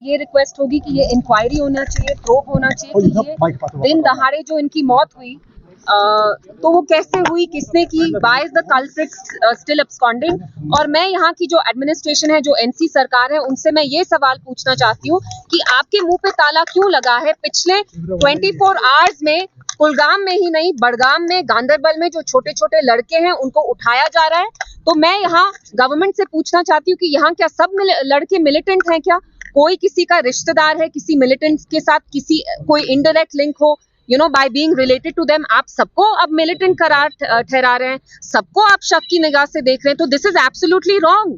ये रिक्वेस्ट होगी कि ये इंक्वायरी होना चाहिए, प्रोब होना चाहिए कि ये दिन दहाड़े जो इनकी मौत हुई तो वो कैसे हुई, किसने की, why is the culprit still absconding. और मैं यहाँ की जो एडमिनिस्ट्रेशन है, जो एनसी सरकार है, उनसे मैं ये सवाल पूछना चाहती हूँ कि आपके मुंह पे ताला क्यों लगा है? पिछले 24 आवर्स में कुलगाम में ही नहीं, बड़गाम में, गांधरबल में जो छोटे छोटे लड़के हैं उनको उठाया जा रहा है। तो मैं यहाँ गवर्नमेंट से पूछना चाहती हूँ कि यहाँ क्या सब लड़के मिलिटेंट हैं? क्या कोई किसी का रिश्तेदार है किसी मिलिटेंट्स के साथ, किसी कोई इनडायरेक्ट लिंक हो, by being related to them, आप सबको अब मिलिटेंट करार ठहरा रहे हैं, सबको आप शक की निगाह से देख रहे हैं। तो दिस इज एब्सोल्युटली रॉन्ग।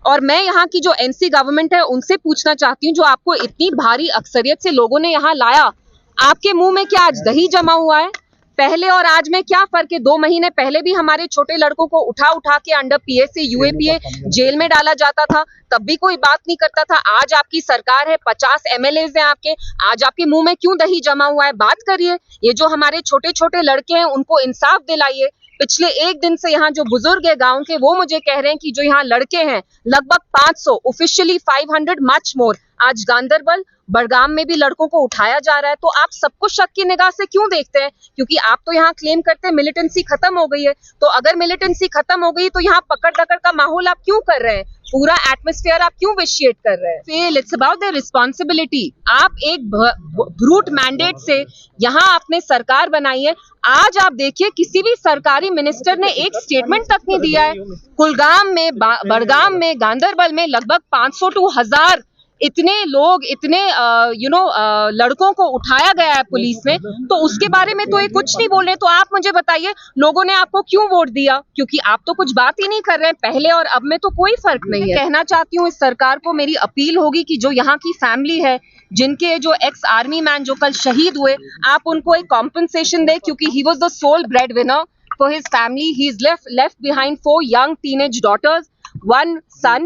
और मैं यहाँ की जो एनसी गवर्नमेंट है उनसे पूछना चाहती हूँ, जो आपको इतनी भारी अक्सरियत से लोगों ने यहाँ लाया, आपके मुंह में क्या आज दही जमा हुआ है? पहले और आज में क्या फर्क है? 2 महीने पहले भी हमारे छोटे लड़कों को उठा के अंडर पीएसए यूएपीए जेल में डाला जाता था, तब भी कोई बात नहीं करता था। आज आपकी सरकार है, 50 एमएलएज हैं आपके, आज आपके मुंह में क्यों दही जमा हुआ है? बात करिए। ये जो हमारे छोटे छोटे लड़के हैं उनको इंसाफ दिलाइए। पिछले एक दिन से यहाँ जो बुजुर्ग है गांव के, वो मुझे कह रहे हैं कि जो यहाँ लड़के हैं लगभग 500, ऑफिशियली 500 मच मोर, आज गांधरबल बड़गाम में भी लड़कों को उठाया जा रहा है। तो आप सबको शक की निगाह से क्यों देखते हैं? क्योंकि आप तो यहाँ क्लेम करते हैं मिलिटेंसी खत्म हो गई है। तो अगर मिलिटेंसी खत्म हो गई तो यहाँ पकड़ दकड़ का माहौल आप क्यों कर रहे हैं? पूरा एटमॉस्फेयर आप क्यों विशिएट कर रहे हैं? Fail, it's about the responsibility. आप एक ब्रूट मैंडेट से यहाँ आपने सरकार बनाई है। आज आप देखिए किसी भी सरकारी मिनिस्टर ने एक स्टेटमेंट तक नहीं दिया है। कुलगाम में, बड़गाम में, गांधरबल में लगभग 500 to 1000 इतने लोग, इतने लड़कों को उठाया गया है पुलिस ने, तो उसके बारे में तो ये कुछ नहीं बोल रहे। तो आप मुझे बताइए, लोगों ने आपको क्यों वोट दिया? क्योंकि आप तो कुछ बात ही नहीं कर रहे हैं। पहले और अब में तो कोई फर्क नहीं है। कहना चाहती हूँ इस सरकार को, मेरी अपील होगी कि जो यहाँ की फैमिली है, जिनके जो एक्स आर्मी मैन जो कल शहीद हुए, आप उनको एक कॉम्पनसेशन दे, क्योंकि he was the sole breadwinner for his family. He is left behind 4 young teenage daughters, one son,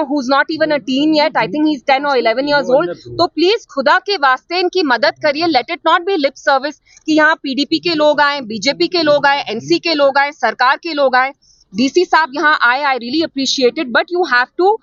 who's not even a teen yet. I think he's 10 or 11 years old. तो please खुदा के वास्ते इनकी मदद करिए। Let it not B lib service कि यहाँ PDP के लोग आए, बीजेपी के लोग आए, एनसी के लोग आए, सरकार के लोग आए, डीसी साहब यहाँ आए, I really appreciate it, but you have to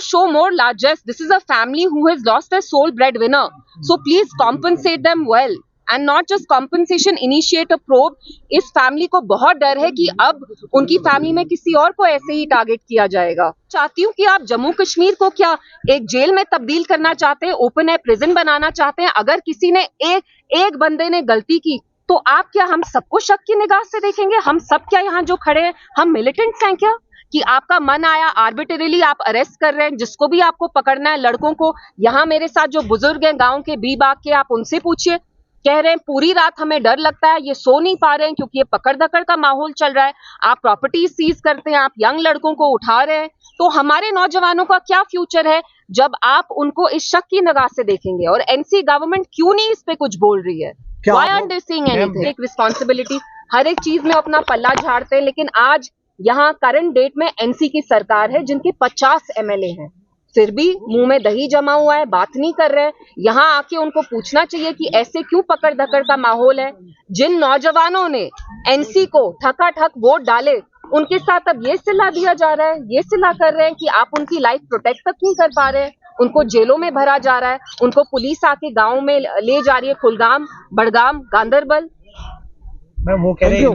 show more largesse. This is a family who has lost their sole breadwinner. So please compensate them well. And not just compensation, initiate a probe. इस family को बहुत डर है कि अब उनकी family में किसी और को ऐसे ही टारगेट किया जाएगा। चाहती हूँ कि आप जम्मू कश्मीर को क्या एक जेल में तब्दील करना चाहते हैं, ओपन एयर प्रिजन बनाना चाहते हैं? अगर किसी ने एक बंदे ने गलती की तो आप क्या हम सबको शक की निगाह से देखेंगे? हम सब क्या यहाँ जो खड़े हैं हम मिलिटेंट्स हैं क्या? कि आपका मन आया आर्बिट्रेरीली आप अरेस्ट कर रहे हैं जिसको भी आपको पकड़ना है, लड़कों को। यहाँ मेरे साथ जो बुजुर्ग हैं गांव के, बी बाग के, आप उनसे पूछिए, कह रहे हैं पूरी रात हमें डर लगता है, ये सो नहीं पा रहे हैं क्योंकि ये पकड़ दकड़ का माहौल चल रहा है। आप प्रॉपर्टी सीज करते हैं, आप यंग लड़कों को उठा रहे हैं। तो हमारे नौजवानों का क्या फ्यूचर है जब आप उनको इस शक की निगाह से देखेंगे? और एनसी गवर्नमेंट क्यों नहीं इस पे कुछ बोल रही है? Why aren't they saying anything? एक रिस्पॉन्सिबिलिटी, हर एक चीज में अपना पल्ला झाड़ते हैं। लेकिन आज यहाँ करंट डेट में एनसी की सरकार है जिनके 50 एमएलए हैं, फिर भी मुंह में दही जमा हुआ है, बात नहीं कर रहे हैं। यहाँ आके उनको पूछना चाहिए कि ऐसे क्यों पकड़ धकड़ का माहौल है? जिन नौजवानों ने एनसी को ठकाठक वोट डाले, उनके साथ अब ये सिला दिया जा रहा है, ये सिला कर रहे हैं कि आप उनकी लाइफ प्रोटेक्ट तक नहीं कर पा रहे हैं। उनको जेलों में भरा जा रहा है, उनको पुलिस आके गाँव में ले जा रही है, कुलगाम, बड़गाम, गांधरबल। मैम वो कह रहे हैं